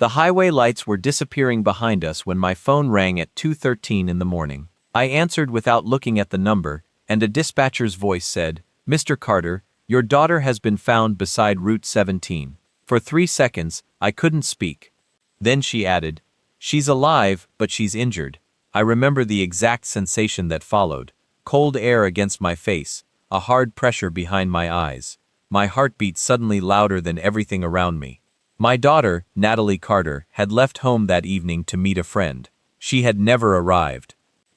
The highway lights were disappearing behind us when my phone rang at 2:13 in the morning. I answered without looking at the number, and a dispatcher's voice said, "Mr. Carter, your daughter has been found beside Route 17. For 3 seconds, I couldn't speak. Then she added, "She's alive, but she's injured." I remember the exact sensation that followed. Cold air against my face, a hard pressure behind my eyes. My heartbeat suddenly louder than everything around me. My daughter, Natalie Carter, had left home that evening to meet a friend. She had never arrived.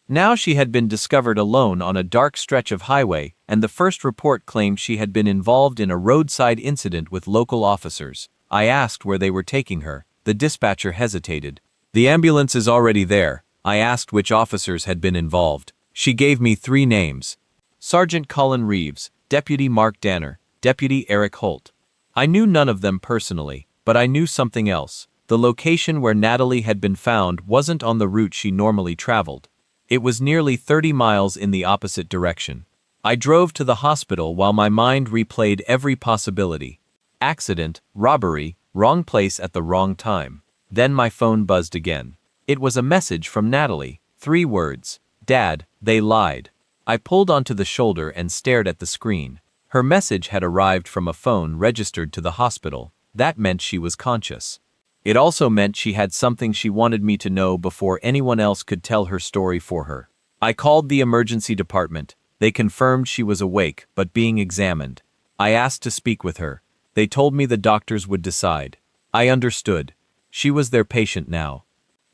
Now she had been discovered alone on a dark stretch of highway, and the first report claimed she had been involved in a roadside incident with local officers. I asked where they were taking her. The dispatcher hesitated. "The ambulance is already there." I asked which officers had been involved. She gave me 3 names. Sergeant Colin Reeves, Deputy Mark Danner, Deputy Eric Holt. I knew none of them personally, but I knew something else. The location where Natalie had been found wasn't on the route she normally traveled. It was nearly 30 miles in the opposite direction. I drove to the hospital while my mind replayed every possibility. Accident, robbery, wrong place at the wrong time. Then my phone buzzed again. It was a message from Natalie. 3 words. "Dad, they lied." I pulled onto the shoulder and stared at the screen. Her message had arrived from a phone registered to the hospital. That meant she was conscious. It also meant she had something she wanted me to know before anyone else could tell her story for her. I called the emergency department. They confirmed she was awake, but being examined. I asked to speak with her. They told me the doctors would decide. I understood. She was their patient now.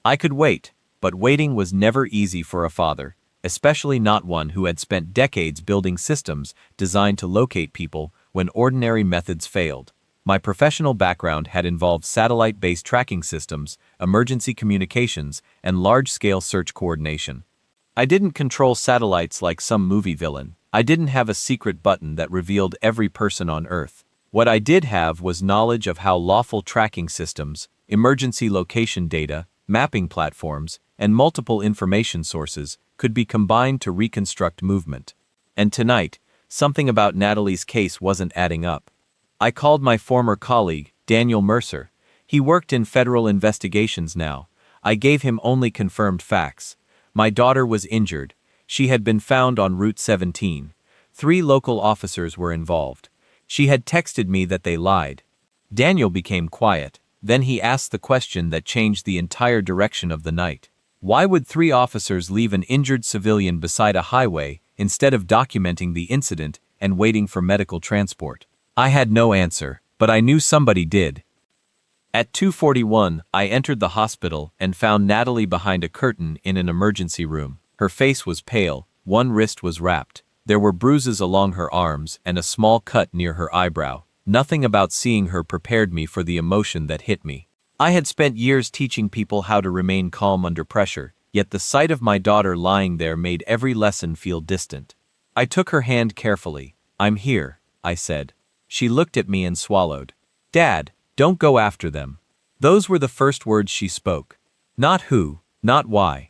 I could wait, but waiting was never easy for a father, especially not one who had spent decades building systems designed to locate people when ordinary methods failed. My professional background had involved satellite-based tracking systems, emergency communications, and large-scale search coordination. I didn't control satellites like some movie villain. I didn't have a secret button that revealed every person on Earth. What I did have was knowledge of how lawful tracking systems, emergency location data, mapping platforms, and multiple information sources could be combined to reconstruct movement. And tonight, something about Natalie's case wasn't adding up. I called my former colleague, Daniel Mercer. He worked in federal investigations now. I gave him only confirmed facts. My daughter was injured. She had been found on Route 17. 3 local officers were involved. She had texted me that they lied. Daniel became quiet. Then he asked the question that changed the entire direction of the night. Why would 3 officers leave an injured civilian beside a highway instead of documenting the incident and waiting for medical transport? I had no answer, but I knew somebody did. At 2:41, I entered the hospital and found Natalie behind a curtain in an emergency room. Her face was pale, one wrist was wrapped. There were bruises along her arms and a small cut near her eyebrow. Nothing about seeing her prepared me for the emotion that hit me. I had spent years teaching people how to remain calm under pressure, yet the sight of my daughter lying there made every lesson feel distant. I took her hand carefully. "I'm here," I said. She looked at me and swallowed. "Dad, don't go after them." Those were the first words she spoke. Not who, not why.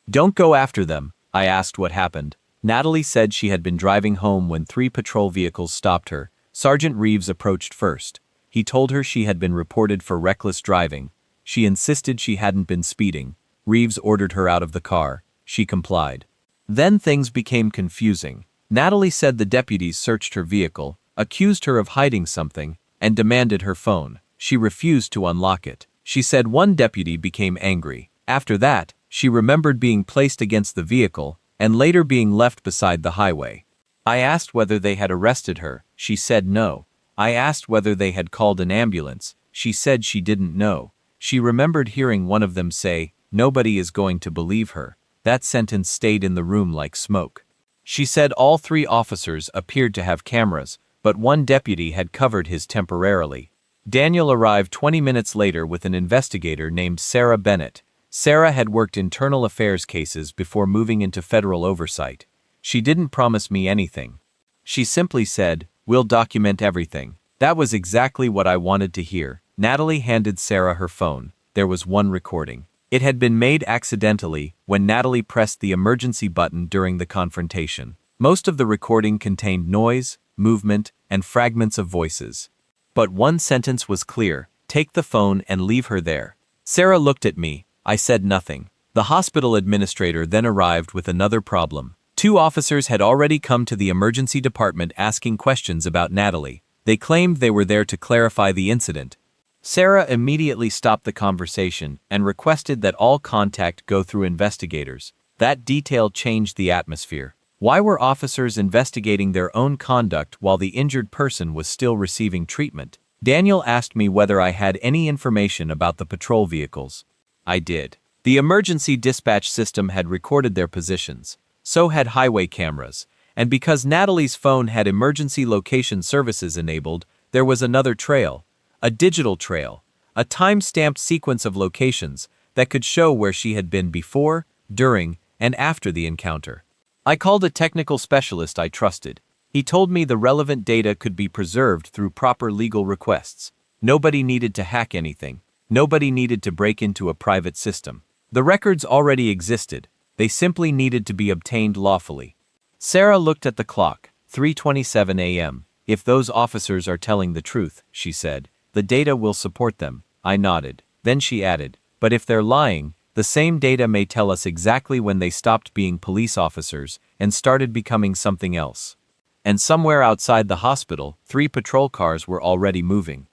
"Don't go after them." I asked what happened. Natalie said she had been driving home when 3 patrol vehicles stopped her. Sergeant Reeves approached first. He told her she had been reported for reckless driving. She insisted she hadn't been speeding. Reeves ordered her out of the car. She complied. Then things became confusing. Natalie said the deputies searched her vehicle, accused her of hiding something, and demanded her phone. She refused to unlock it. She said one deputy became angry. After that, she remembered being placed against the vehicle and later being left beside the highway. I asked whether they had arrested her. She said no. I asked whether they had called an ambulance. She said she didn't know. She remembered hearing one of them say, "Nobody is going to believe her." That sentence stayed in the room like smoke. She said all 3 officers appeared to have cameras, but one deputy had covered his temporarily. Daniel arrived 20 minutes later with an investigator named Sarah Bennett. Sarah had worked internal affairs cases before moving into federal oversight. She didn't promise me anything. She simply said, "We'll document everything." That was exactly what I wanted to hear. Natalie handed Sarah her phone. There was one recording. It had been made accidentally when Natalie pressed the emergency button during the confrontation. Most of the recording contained noise, movement, and fragments of voices. But one sentence was clear. Take the phone and leave her there. Sarah looked at me. I said nothing. The hospital administrator then arrived with another problem. 2 officers had already come to the emergency department asking questions about Natalie. They claimed they were there to clarify the incident. Sarah immediately stopped the conversation and requested that all contact go through investigators. That detail changed the atmosphere. Why were officers investigating their own conduct while the injured person was still receiving treatment? Daniel asked me whether I had any information about the patrol vehicles. I did. The emergency dispatch system had recorded their positions. So had highway cameras. And because Natalie's phone had emergency location services enabled, there was another trail. A digital trail. A time-stamped sequence of locations that could show where she had been before, during, and after the encounter. I called a technical specialist I trusted. He told me the relevant data could be preserved through proper legal requests. Nobody needed to hack anything. Nobody needed to break into a private system. The records already existed. They simply needed to be obtained lawfully. Sarah looked at the clock. 3:27 a.m. If those officers are telling the truth, she said, the data will support them. I nodded. Then she added, but if they're lying, the same data may tell us exactly when they stopped being police officers and started becoming something else. And somewhere outside the hospital, 3 patrol cars were already moving.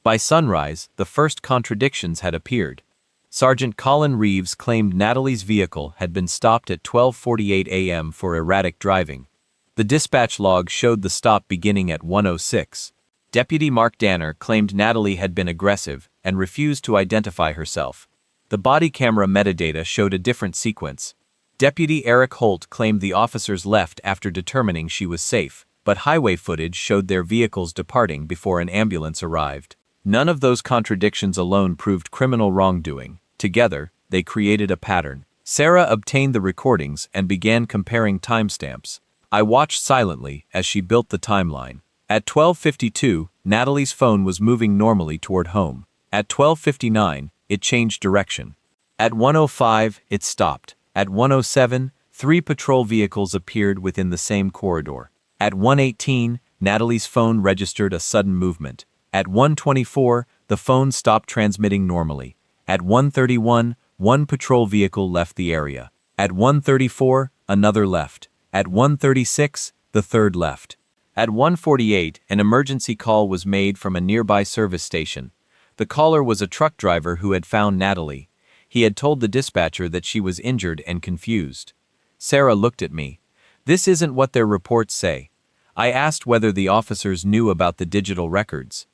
By sunrise, the first contradictions had appeared. Sergeant Colin Reeves claimed Natalie's vehicle had been stopped at 12:48 a.m. for erratic driving. The dispatch log showed the stop beginning at 1:06. Deputy Mark Danner claimed Natalie had been aggressive and refused to identify herself. The body camera metadata showed a different sequence. Deputy Eric Holt claimed the officers left after determining she was safe, but highway footage showed their vehicles departing before an ambulance arrived. None of those contradictions alone proved criminal wrongdoing. Together, they created a pattern. Sarah obtained the recordings and began comparing timestamps. I watched silently as she built the timeline. At 12:52, Natalie's phone was moving normally toward home. At 12:59, it changed direction. At 1:05, it stopped. At 1:07, 3 patrol vehicles appeared within the same corridor. At 1:18, Natalie's phone registered a sudden movement. At 1:24, the phone stopped transmitting normally. At 1:31, 1 patrol vehicle left the area. At 1:34, another left. At 1:36, the third left. At 1:48, an emergency call was made from a nearby service station. The caller was a truck driver who had found Natalie. He had told the dispatcher that she was injured and confused. Sarah looked at me. This isn't what their reports say. I asked whether the officers knew about the digital records.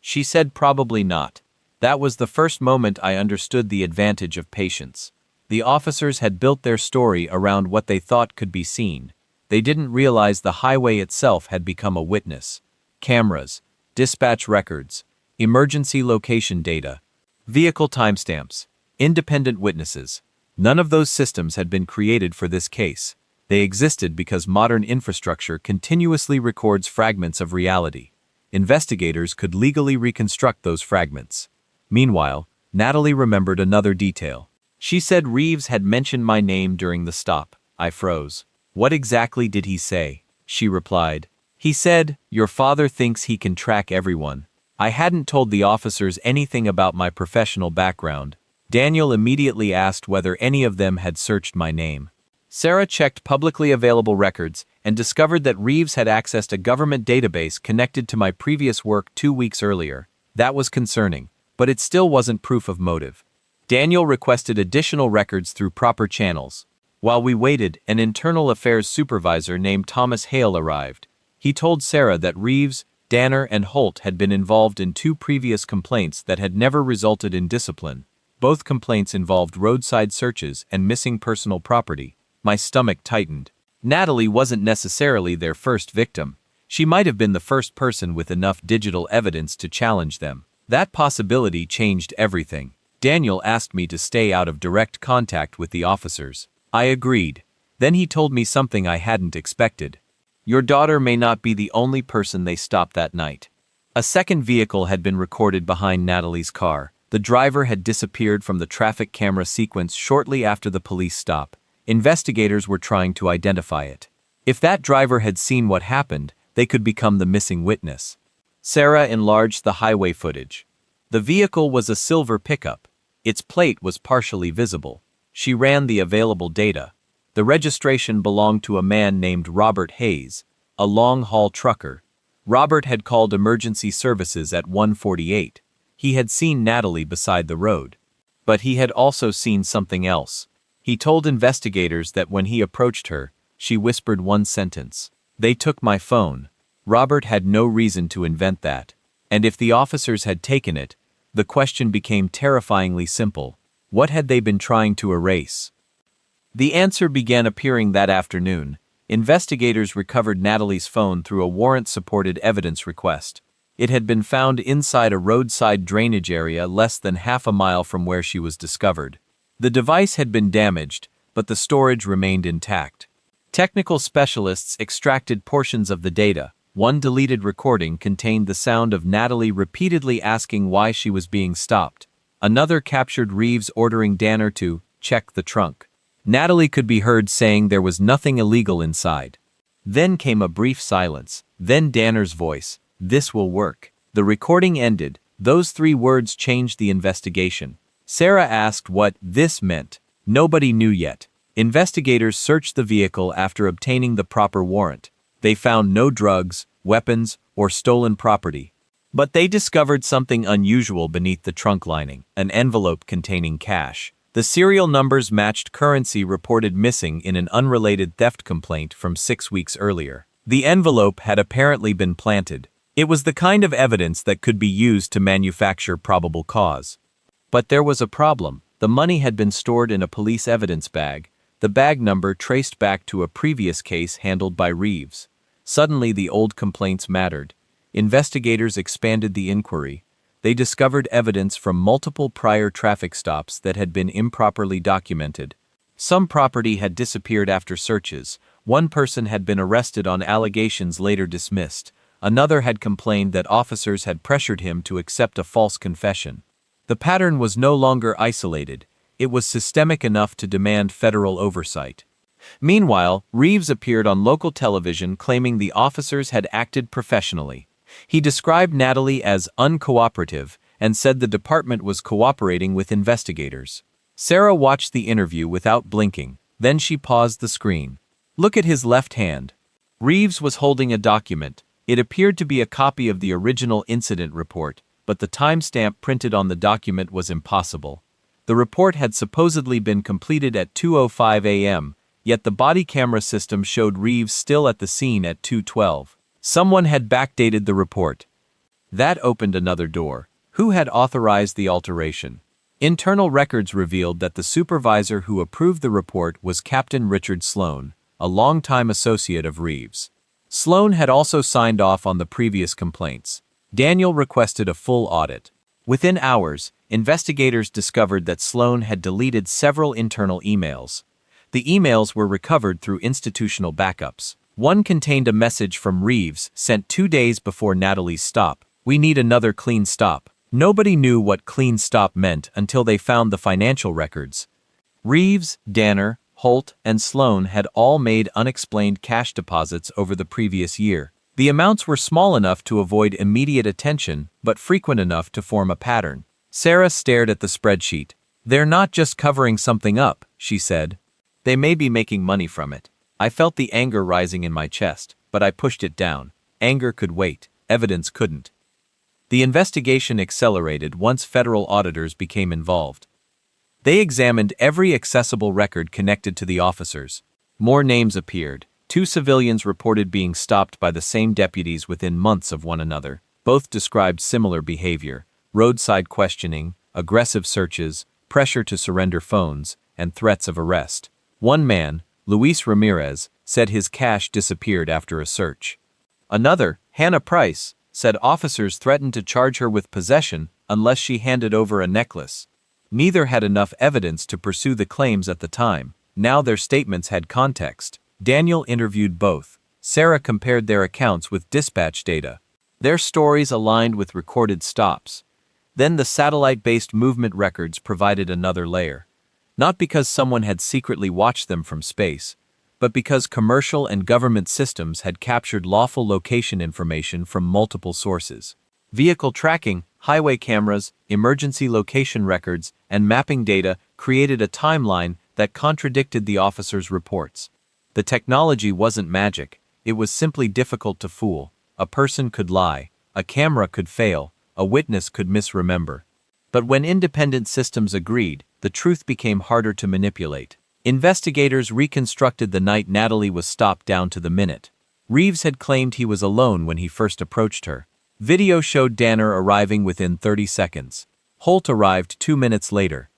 She said probably not. That was the first moment I understood the advantage of patience. The officers had built their story around what they thought could be seen. They didn't realize the highway itself had become a witness. Cameras, dispatch records, emergency location data, vehicle timestamps, independent witnesses. None of those systems had been created for this case. They existed because modern infrastructure continuously records fragments of reality. Investigators could legally reconstruct those fragments. Meanwhile, Natalie remembered another detail. She said Reeves had mentioned my name during the stop. I froze. What exactly did he say? She replied. He said, your father thinks he can track everyone. I hadn't told the officers anything about my professional background. Daniel immediately asked whether any of them had searched my name. Sarah checked publicly available records and discovered that Reeves had accessed a government database connected to my previous work 2 weeks earlier. That was concerning, but it still wasn't proof of motive. Daniel requested additional records through proper channels. While we waited, an internal affairs supervisor named Thomas Hale arrived. He told Sarah that Reeves, Danner, and Holt had been involved in 2 previous complaints that had never resulted in discipline. Both complaints involved roadside searches and missing personal property. My stomach tightened. Natalie wasn't necessarily their first victim. She might have been the first person with enough digital evidence to challenge them. That possibility changed everything. Daniel asked me to stay out of direct contact with the officers. I agreed. Then he told me something I hadn't expected. Your daughter may not be the only person they stopped that night. A second vehicle had been recorded behind Natalie's car. The driver had disappeared from the traffic camera sequence shortly after the police stop. Investigators were trying to identify it. If that driver had seen what happened, they could become the missing witness. Sarah enlarged the highway footage. The vehicle was a silver pickup. Its plate was partially visible. She ran the available data. The registration belonged to a man named Robert Hayes, a long-haul trucker. Robert had called emergency services at 1:48. He had seen Natalie beside the road. But he had also seen something else. He told investigators that when he approached her, she whispered one sentence. "They took my phone." Robert had no reason to invent that. And if the officers had taken it, the question became terrifyingly simple. What had they been trying to erase? The answer began appearing that afternoon. Investigators recovered Natalie's phone through a warrant-supported evidence request. It had been found inside a roadside drainage area less than half a mile from where she was discovered. The device had been damaged, but the storage remained intact. Technical specialists extracted portions of the data. One deleted recording contained the sound of Natalie repeatedly asking why she was being stopped. Another captured Reeves ordering Danner to check the trunk. Natalie could be heard saying there was nothing illegal inside. Then came a brief silence. Then Danner's voice, "This will work." The recording ended. Those 3 words changed the investigation. Sarah asked what "this" meant. Nobody knew yet. Investigators searched the vehicle after obtaining the proper warrant. They found no drugs, weapons, or stolen property. But they discovered something unusual beneath the trunk lining, an envelope containing cash. The serial numbers matched currency reported missing in an unrelated theft complaint from 6 weeks earlier. The envelope had apparently been planted. It was the kind of evidence that could be used to manufacture probable cause. But there was a problem. The money had been stored in a police evidence bag, the bag number traced back to a previous case handled by Reeves. Suddenly the old complaints mattered. Investigators expanded the inquiry. They discovered evidence from multiple prior traffic stops that had been improperly documented. Some property had disappeared after searches. One person had been arrested on allegations later dismissed. Another had complained that officers had pressured him to accept a false confession. The pattern was no longer isolated. It was systemic enough to demand federal oversight. Meanwhile, Reeves appeared on local television claiming the officers had acted professionally. He described Natalie as uncooperative and said the department was cooperating with investigators. Sarah watched the interview without blinking. Then she paused the screen. "Look at his left hand." Reeves was holding a document. It appeared to be a copy of the original incident report, but the timestamp printed on the document was impossible. The report had supposedly been completed at 2:05 a.m., yet the body camera system showed Reeves still at the scene at 2:12. Someone had backdated the report. That opened another door. Who had authorized the alteration? Internal records revealed that the supervisor who approved the report was Captain Richard Sloan, a longtime associate of Reeves. Sloan had also signed off on the previous complaints. Daniel requested a full audit. Within hours, investigators discovered that Sloan had deleted several internal emails. The emails were recovered through institutional backups. One contained a message from Reeves sent 2 days before Natalie's stop. "We need another clean stop." Nobody knew what clean stop meant until they found the financial records. Reeves, Danner, Holt, and Sloan had all made unexplained cash deposits over the previous year. The amounts were small enough to avoid immediate attention, but frequent enough to form a pattern. Sarah stared at the spreadsheet. "They're not just covering something up," she said. "They may be making money from it." I felt the anger rising in my chest, but I pushed it down. Anger could wait. Evidence couldn't. The investigation accelerated once federal auditors became involved. They examined every accessible record connected to the officers. More names appeared. 2 civilians reported being stopped by the same deputies within months of one another. Both described similar behavior: roadside questioning, aggressive searches, pressure to surrender phones, and threats of arrest. One man, Luis Ramirez, said his cash disappeared after a search. Another, Hannah Price, said officers threatened to charge her with possession unless she handed over a necklace. Neither had enough evidence to pursue the claims at the time. Now their statements had context. Daniel interviewed both. Sarah compared their accounts with dispatch data. Their stories aligned with recorded stops. Then the satellite-based movement records provided another layer. Not because someone had secretly watched them from space, but because commercial and government systems had captured lawful location information from multiple sources. Vehicle tracking, highway cameras, emergency location records, and mapping data created a timeline that contradicted the officer's reports. The technology wasn't magic, it was simply difficult to fool. A person could lie, a camera could fail, a witness could misremember. But when independent systems agreed, the truth became harder to manipulate. Investigators reconstructed the night Natalie was stopped down to the minute. Reeves had claimed he was alone when he first approached her. Video showed Danner arriving within 30 seconds. Holt arrived 2 minutes later.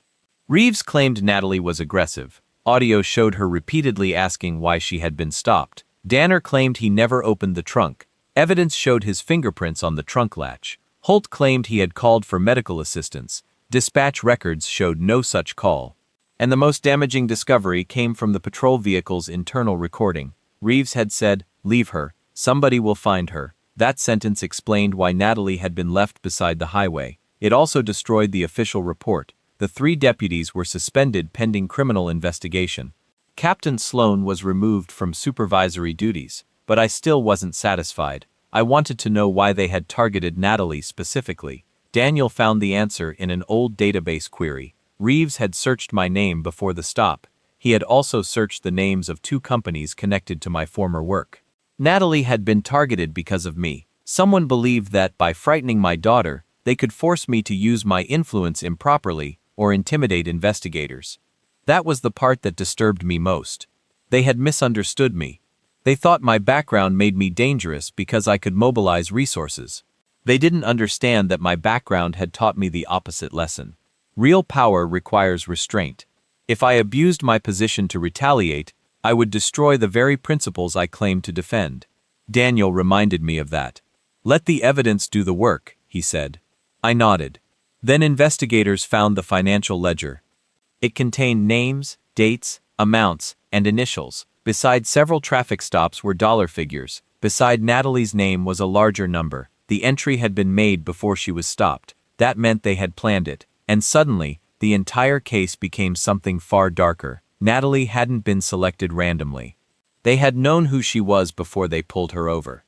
Reeves claimed Natalie was aggressive. Audio showed her repeatedly asking why she had been stopped. Danner claimed he never opened the trunk. Evidence showed his fingerprints on the trunk latch. Holt claimed he had called for medical assistance. Dispatch records showed no such call. And the most damaging discovery came from the patrol vehicle's internal recording. Reeves had said, "Leave her. Somebody will find her." That sentence explained why Natalie had been left beside the highway. It also destroyed the official report. The 3 deputies were suspended pending criminal investigation. Captain Sloan was removed from supervisory duties, but I still wasn't satisfied. I wanted to know why they had targeted Natalie specifically. Daniel found the answer in an old database query. Reeves had searched my name before the stop. He had also searched the names of 2 companies connected to my former work. Natalie had been targeted because of me. Someone believed that by frightening my daughter, they could force me to use my influence improperly or intimidate investigators. That was the part that disturbed me most. They had misunderstood me. They thought my background made me dangerous because I could mobilize resources. They didn't understand that my background had taught me the opposite lesson. Real power requires restraint. If I abused my position to retaliate, I would destroy the very principles I claimed to defend. Daniel reminded me of that. "Let the evidence do the work," he said. I nodded. Then investigators found the financial ledger. It contained names, dates, amounts, and initials. Beside several traffic stops were dollar figures. Beside Natalie's name was a larger number. The entry had been made before she was stopped. That meant they had planned it. And suddenly, the entire case became something far darker. Natalie hadn't been selected randomly. They had known who she was before they pulled her over.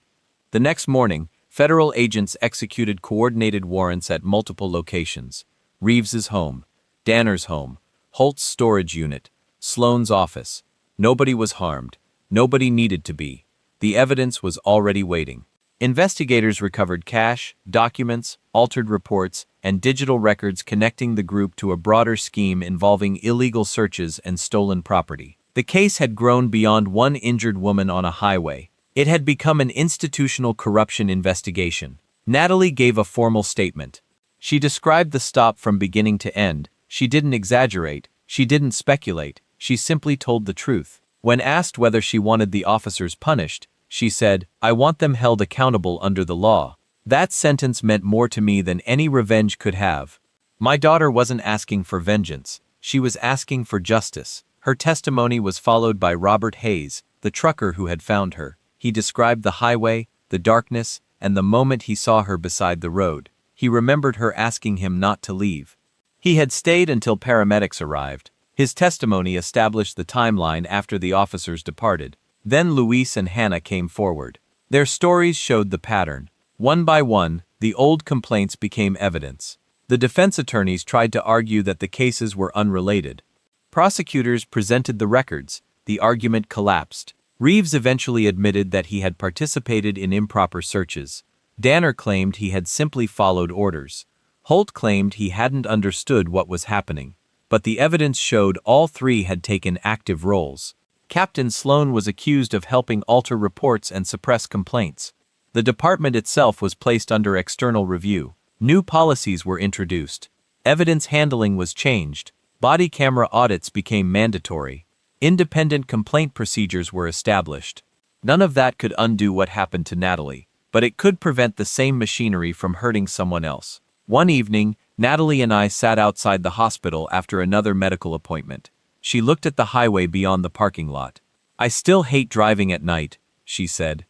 The next morning, federal agents executed coordinated warrants at multiple locations. Reeves's home, Danner's home, Holt's storage unit, Sloan's office. Nobody was harmed. Nobody needed to be. The evidence was already waiting. Investigators recovered cash, documents, altered reports, and digital records connecting the group to a broader scheme involving illegal searches and stolen property. The case had grown beyond one injured woman on a highway. It had become an institutional corruption investigation. Natalie gave a formal statement. She described the stop from beginning to end. She didn't exaggerate. She didn't speculate. She simply told the truth. When asked whether she wanted the officers punished, she said, "I want them held accountable under the law." That sentence meant more to me than any revenge could have. My daughter wasn't asking for vengeance. She was asking for justice. Her testimony was followed by Robert Hayes, the trucker who had found her. He described the highway, the darkness, and the moment he saw her beside the road. He remembered her asking him not to leave. He had stayed until paramedics arrived. His testimony established the timeline after the officers departed. Then Luis and Hannah came forward. Their stories showed the pattern. One by one, the old complaints became evidence. The defense attorneys tried to argue that the cases were unrelated. Prosecutors presented the records. The argument collapsed. Reeves eventually admitted that he had participated in improper searches. Danner claimed he had simply followed orders. Holt claimed he hadn't understood what was happening. But the evidence showed all 3 had taken active roles. Captain Sloan was accused of helping alter reports and suppress complaints. The department itself was placed under external review. New policies were introduced. Evidence handling was changed. Body camera audits became mandatory. Independent complaint procedures were established. None of that could undo what happened to Natalie, but it could prevent the same machinery from hurting someone else. One evening, Natalie and I sat outside the hospital after another medical appointment. She looked at the highway beyond the parking lot. "I still hate driving at night," she said.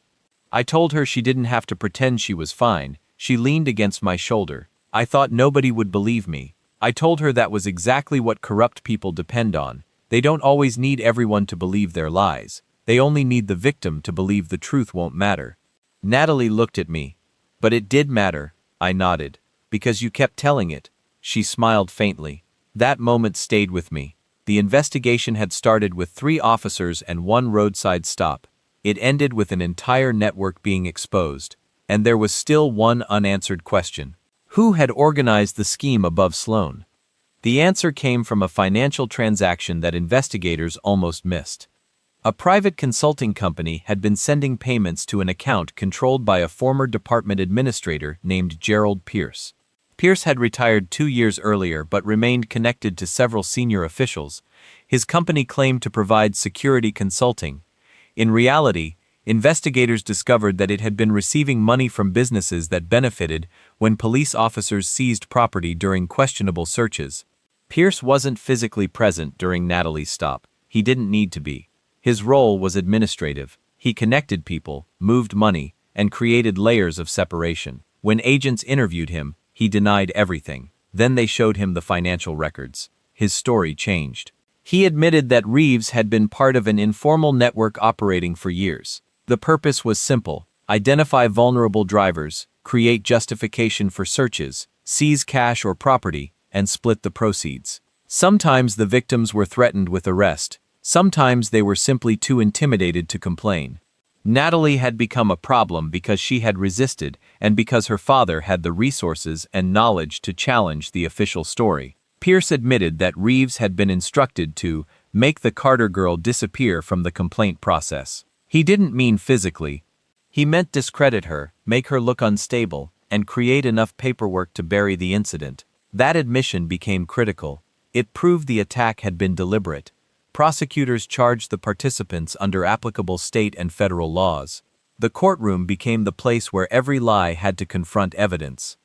I told her she didn't have to pretend she was fine. She leaned against my shoulder. I thought nobody would believe me. I told her that was exactly what corrupt people depend on. They don't always need everyone to believe their lies. They only need the victim to believe the truth won't matter. Natalie looked at me. But it did matter. I nodded. Because you kept telling it. She smiled faintly. That moment stayed with me. The investigation had started with 3 officers and 1 roadside stop. It ended with an entire network being exposed. And there was still one unanswered question. Who had organized the scheme above Sloan? The answer came from a financial transaction that investigators almost missed. A private consulting company had been sending payments to an account controlled by a former department administrator named Gerald Pierce. Pierce had retired 2 years earlier but remained connected to several senior officials. His company claimed to provide security consulting. In reality, investigators discovered that it had been receiving money from businesses that benefited when police officers seized property during questionable searches. Pierce wasn't physically present during Natalie's stop. He didn't need to be. His role was administrative. He connected people, moved money, and created layers of separation. When agents interviewed him, he denied everything. Then they showed him the financial records. His story changed. He admitted that Reeves had been part of an informal network operating for years. The purpose was simple: identify vulnerable drivers, create justification for searches, seize cash or property, and split the proceeds. Sometimes the victims were threatened with arrest. Sometimes they were simply too intimidated to complain. Natalie had become a problem because she had resisted and because her father had the resources and knowledge to challenge the official story. Pierce admitted that Reeves had been instructed to make the Carter girl disappear from the complaint process. He didn't mean physically. He meant discredit her, make her look unstable, and create enough paperwork to bury the incident. That admission became critical. It proved the attack had been deliberate. Prosecutors charged the participants under applicable state and federal laws. The courtroom became the place where every lie had to confront evidence.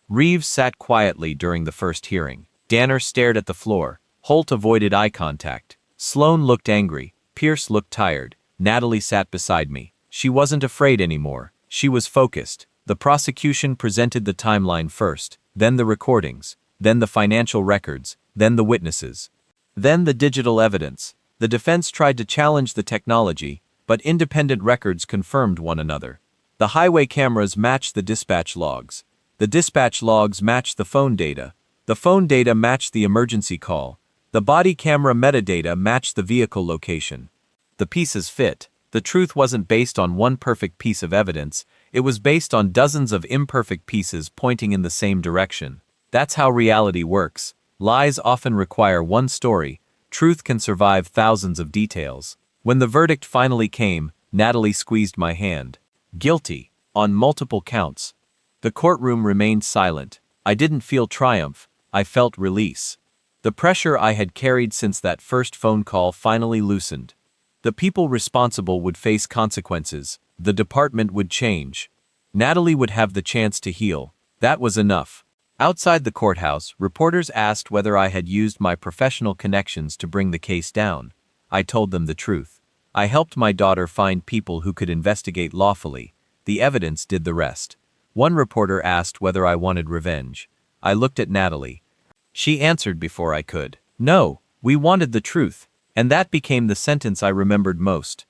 Reeves sat quietly during the first hearing. Danner stared at the floor. Holt avoided eye contact. Sloan looked angry. Pierce looked tired. Natalie sat beside me. She wasn't afraid anymore. She was focused. The prosecution presented the timeline first, then the recordings, then the financial records, then the witnesses. Then the digital evidence. The defense tried to challenge the technology, but independent records confirmed one another. The highway cameras matched the dispatch logs. The dispatch logs matched the phone data. The phone data matched the emergency call. The body camera metadata matched the vehicle location. The pieces fit. The truth wasn't based on one perfect piece of evidence. It was based on dozens of imperfect pieces pointing in the same direction. That's how reality works. Lies often require one story. Truth can survive thousands of details. When the verdict finally came, Natalie squeezed my hand. Guilty. On multiple counts. The courtroom remained silent. I didn't feel triumph. I felt release. The pressure I had carried since that first phone call finally loosened. The people responsible would face consequences. The department would change. Natalie would have the chance to heal. That was enough. Outside the courthouse, reporters asked whether I had used my professional connections to bring the case down. I told them the truth. I helped my daughter find people who could investigate lawfully. The evidence did the rest. One reporter asked whether I wanted revenge. I looked at Natalie. She answered before I could. No, we wanted the truth. And that became the sentence I remembered most.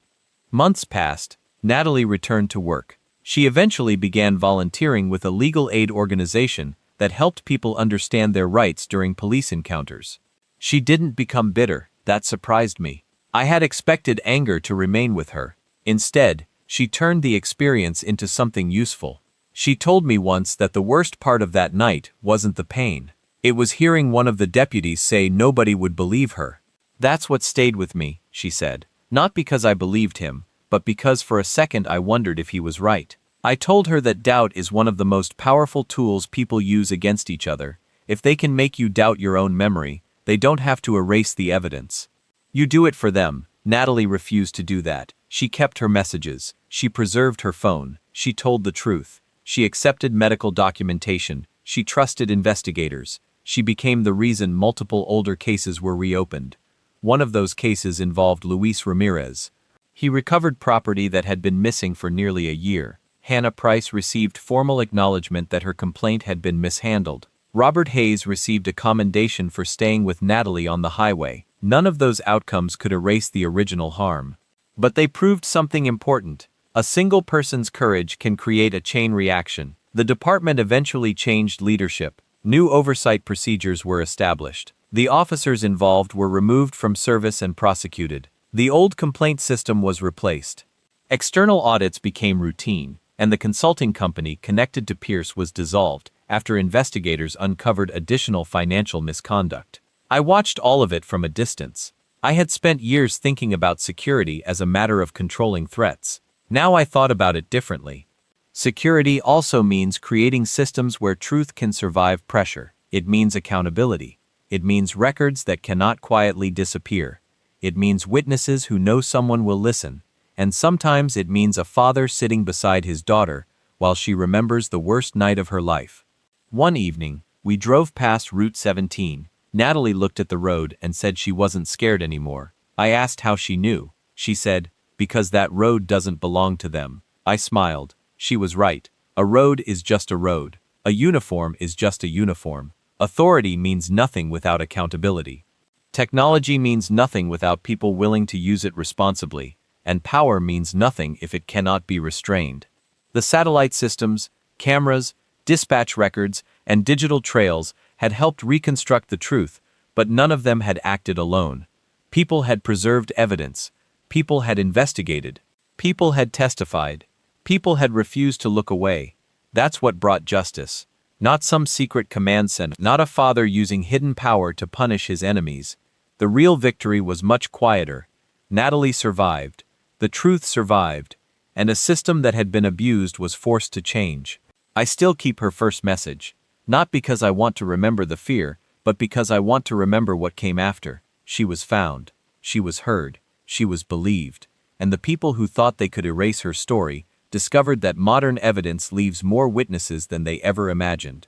Months passed. Natalie returned to work. She eventually began volunteering with a legal aid organization that helped people understand their rights during police encounters. She didn't become bitter. That surprised me. I had expected anger to remain with her. Instead, she turned the experience into something useful. She told me once that the worst part of that night wasn't the pain. It was hearing one of the deputies say nobody would believe her. That's what stayed with me, she said. Not because I believed him, but because for a second I wondered if he was right. I told her that doubt is one of the most powerful tools people use against each other. If they can make you doubt your own memory, they don't have to erase the evidence. You do it for them. Natalie refused to do that. She kept her messages. She preserved her phone. She told the truth. She accepted medical documentation. She trusted investigators. She became the reason multiple older cases were reopened. One of those cases involved Luis Ramirez. He recovered property that had been missing for nearly a year. Hannah Price received formal acknowledgement that her complaint had been mishandled. Robert Hayes received a commendation for staying with Natalie on the highway. None of those outcomes could erase the original harm. But they proved something important. A single person's courage can create a chain reaction. The department eventually changed leadership. New oversight procedures were established. The officers involved were removed from service and prosecuted. The old complaint system was replaced. External audits became routine, and the consulting company connected to Pierce was dissolved after investigators uncovered additional financial misconduct. I watched all of it from a distance. I had spent years thinking about security as a matter of controlling threats. Now I thought about it differently. Security also means creating systems where truth can survive pressure. It means accountability. It means records that cannot quietly disappear. It means witnesses who know someone will listen. And sometimes it means a father sitting beside his daughter while she remembers the worst night of her life. One evening, we drove past Route 17. Natalie looked at the road and said she wasn't scared anymore. I asked how she knew. She said, "Because that road doesn't belong to them." I smiled. She was right. A road is just a road. A uniform is just a uniform. Authority means nothing without accountability. Technology means nothing without people willing to use it responsibly. And power means nothing if it cannot be restrained. The satellite systems, cameras, dispatch records, and digital trails had helped reconstruct the truth, but none of them had acted alone. People had preserved evidence. People had investigated. People had testified. People had refused to look away. That's what brought justice. Not some secret command center, not a father using hidden power to punish his enemies. The real victory was much quieter. Natalie survived. The truth survived. And a system that had been abused was forced to change. I still keep her first message. Not because I want to remember the fear, but because I want to remember what came after. She was found. She was heard. She was believed. And the people who thought they could erase her story discovered that modern evidence leaves more witnesses than they ever imagined.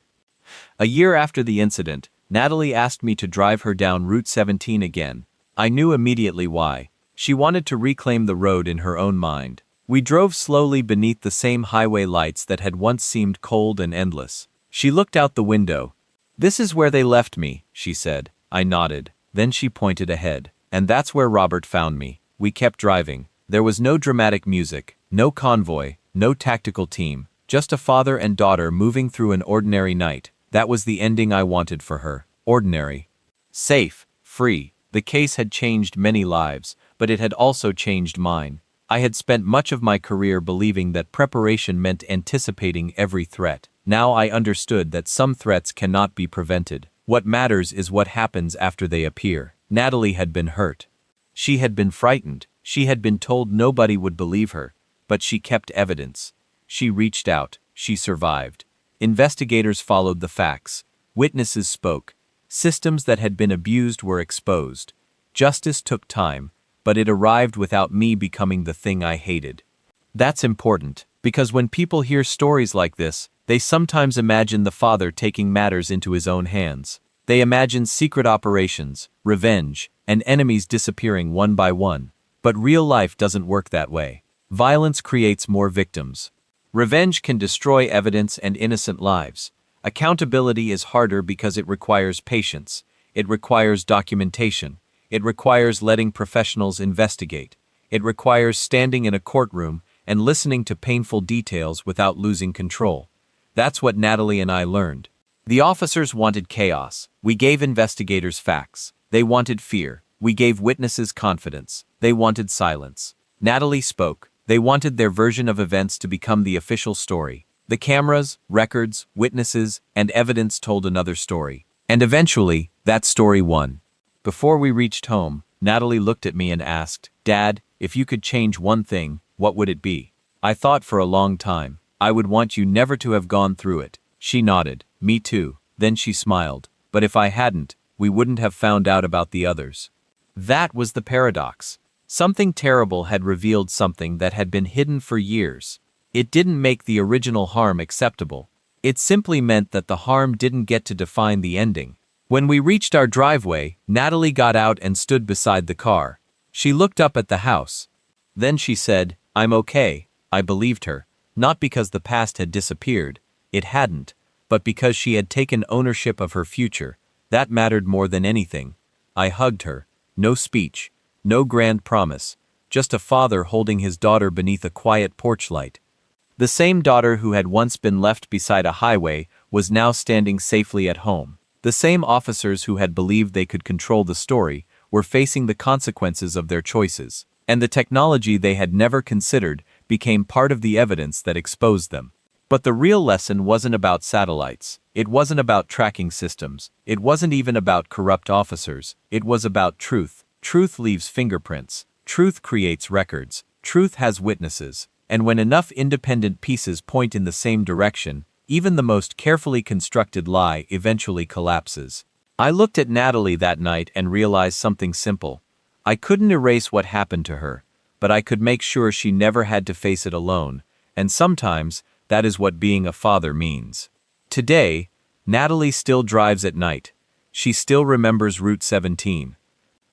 A year after the incident, Natalie asked me to drive her down Route 17 again. I knew immediately why. She wanted to reclaim the road in her own mind. We drove slowly beneath the same highway lights that had once seemed cold and endless. She looked out the window. "This is where they left me," she said. I nodded. Then she pointed ahead. "And that's where Robert found me." We kept driving. There was no dramatic music, no convoy, no tactical team, just a father and daughter moving through an ordinary night. That was the ending I wanted for her. Ordinary. Safe. Free. The case had changed many lives, but it had also changed mine. I had spent much of my career believing that preparation meant anticipating every threat. Now I understood that some threats cannot be prevented. What matters is what happens after they appear. Natalie had been hurt. She had been frightened. She had been told nobody would believe her, but she kept evidence. She reached out. She survived. Investigators followed the facts. Witnesses spoke. Systems that had been abused were exposed. Justice took time, but it arrived without me becoming the thing I hated. That's important, because when people hear stories like this, they sometimes imagine the father taking matters into his own hands. They imagine secret operations, revenge, and enemies disappearing one by one. But real life doesn't work that way. Violence creates more victims. Revenge can destroy evidence and innocent lives. Accountability is harder because it requires patience. It requires documentation. It requires letting professionals investigate. It requires standing in a courtroom and listening to painful details without losing control. That's what Natalie and I learned. The officers wanted chaos. We gave investigators facts. They wanted fear. We gave witnesses confidence. They wanted silence. Natalie spoke. They wanted their version of events to become the official story. The cameras, records, witnesses, and evidence told another story. And eventually, that story won. Before we reached home, Natalie looked at me and asked, "Dad, if you could change one thing, what would it be?" I thought for a long time. "I would want you never to have gone through it." She nodded. "Me too." Then she smiled. "But if I hadn't, we wouldn't have found out about the others." That was the paradox. Something terrible had revealed something that had been hidden for years. It didn't make the original harm acceptable. It simply meant that the harm didn't get to define the ending. When we reached our driveway, Natalie got out and stood beside the car. She looked up at the house. Then she said, "I'm okay." I believed her, not because the past had disappeared. It hadn't, but because she had taken ownership of her future. That mattered more than anything. I hugged her. No speech, no grand promise, just a father holding his daughter beneath a quiet porch light. The same daughter who had once been left beside a highway was now standing safely at home. The same officers who had believed they could control the story were facing the consequences of their choices, and the technology they had never considered became part of the evidence that exposed them. But the real lesson wasn't about satellites. It wasn't about tracking systems. It wasn't even about corrupt officers. It was about truth. Truth leaves fingerprints. Truth creates records. Truth has witnesses. And when enough independent pieces point in the same direction, even the most carefully constructed lie eventually collapses. I looked at Natalie that night and realized something simple. I couldn't erase what happened to her, but I could make sure she never had to face it alone, and sometimes that is what being a father means. Today, Natalie still drives at night. She still remembers Route 17.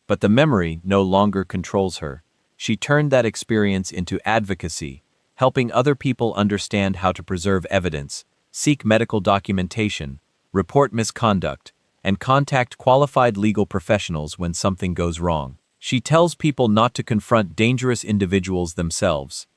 But the memory no longer controls her. She turned that experience into advocacy, helping other people understand how to preserve evidence, seek medical documentation, report misconduct, and contact qualified legal professionals when something goes wrong. She tells people not to confront dangerous individuals themselves.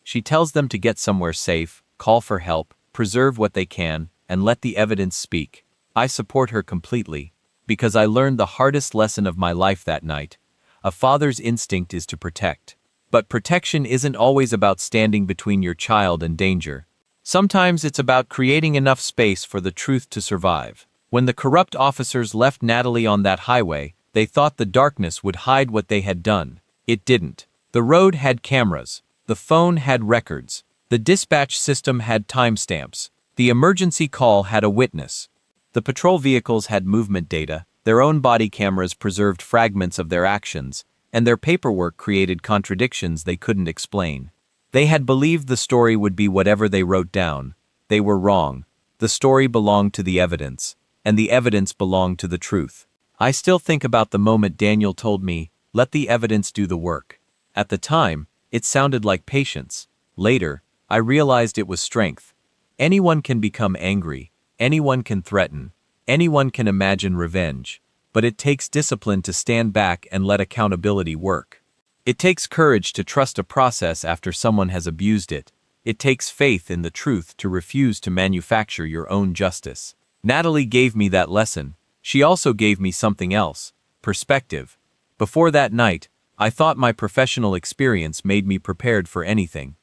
She tells them to get somewhere safe, call for help, preserve what they can, and let the evidence speak. I support her completely, because I learned the hardest lesson of my life that night. A father's instinct is to protect. But protection isn't always about standing between your child and danger. Sometimes it's about creating enough space for the truth to survive. When the corrupt officers left Natalie on that highway, they thought the darkness would hide what they had done. It didn't. The road had cameras. The phone had records. The dispatch system had timestamps. The emergency call had a witness. The patrol vehicles had movement data. Their own body cameras preserved fragments of their actions, and their paperwork created contradictions they couldn't explain. They had believed the story would be whatever they wrote down. They were wrong. The story belonged to the evidence, and the evidence belonged to the truth. I still think about the moment Daniel told me, "Let the evidence do the work." At the time, it sounded like patience. Later, I realized it was strength. Anyone can become angry. Anyone can threaten. Anyone can imagine revenge. But it takes discipline to stand back and let accountability work. It takes courage to trust a process after someone has abused it. It takes faith in the truth to refuse to manufacture your own justice. Natalie gave me that lesson. She also gave me something else: perspective. Before that night, I thought my professional experience made me prepared for anything.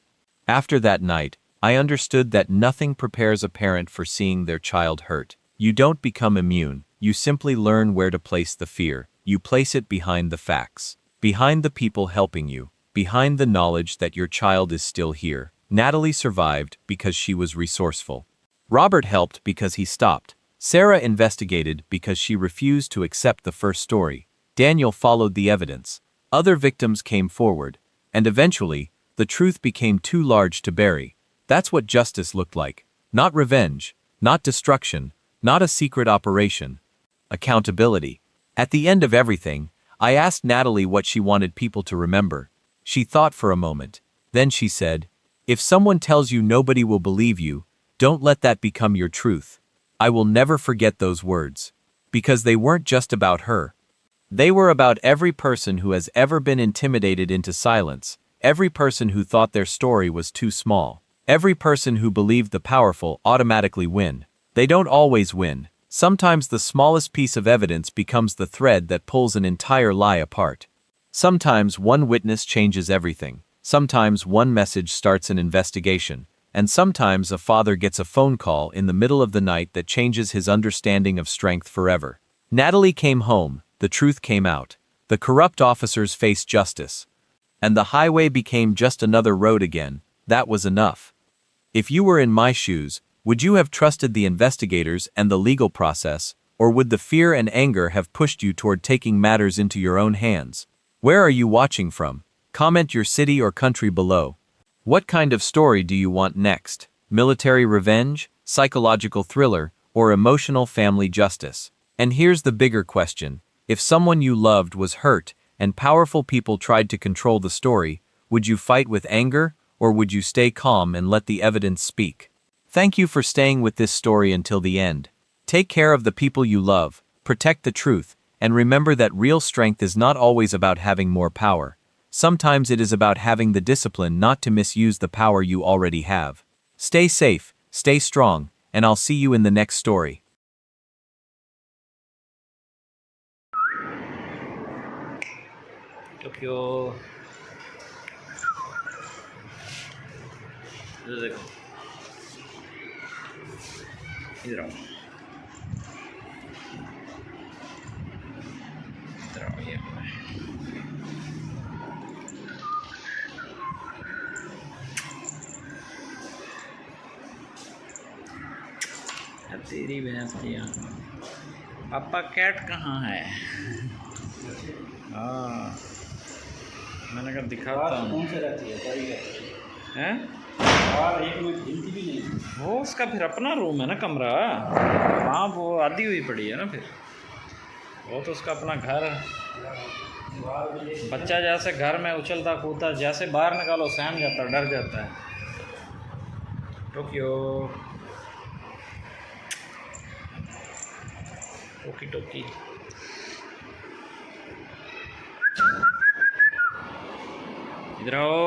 After that night, I understood that nothing prepares a parent for seeing their child hurt. You don't become immune. You simply learn where to place the fear. You place it behind the facts, behind the people helping you, behind the knowledge that your child is still here. Natalie survived because she was resourceful. Robert helped because he stopped. Sarah investigated because she refused to accept the first story. Daniel followed the evidence. Other victims came forward, and eventually, the truth became too large to bury. That's what justice looked like. Not revenge, not destruction, not a secret operation. Accountability. At the end of everything, I asked Natalie what she wanted people to remember. She thought for a moment. Then she said, "If someone tells you nobody will believe you, don't let that become your truth." I will never forget those words. Because they weren't just about her. They were about every person who has ever been intimidated into silence, every person who thought their story was too small, every person who believed the powerful automatically win. They don't always win. Sometimes the smallest piece of evidence becomes the thread that pulls an entire lie apart. Sometimes one witness changes everything. Sometimes one message starts an investigation. And sometimes a father gets a phone call in the middle of the night that changes his understanding of strength forever. Natalie came home. The truth came out. The corrupt officers faced justice. And the highway became just another road again. That was enough. If you were in my shoes, would you have trusted the investigators and the legal process, or would the fear and anger have pushed you toward taking matters into your own hands? Where are you watching from? Comment your city or country below. What kind of story do you want next? Military revenge, psychological thriller, or emotional family justice? And here's the bigger question. If someone you loved was hurt and powerful people tried to control the story, would you fight with anger, or would you stay calm and let the evidence speak? Thank you for staying with this story until the end. Take care of the people you love, protect the truth, and remember that real strength is not always about having more power. Sometimes it is about having the discipline not to misuse the power you already have. Stay safe, stay strong, and I'll see you in the next story. Tokyo इधर देखो, इधर आओ, इधर आओ, ये तेरी भैंस की पापा कैट कहाँ है? हाँ, मैंने कहा दिखाता हूँ। कौन से रहती है? हैं? और एक मिनट हिलती भी नहीं। वो उसका फिर अपना रूम है ना, कमरा। वहाँ वो आधी हुई पड़ी है ना, फिर वो तो उसका अपना घर है। बच्चा जैसे घर में उछलता कूदता, जैसे बाहर निकालो सहम जाता, डर जाता है। टोक्यो टोकी टोकी इधर आओ।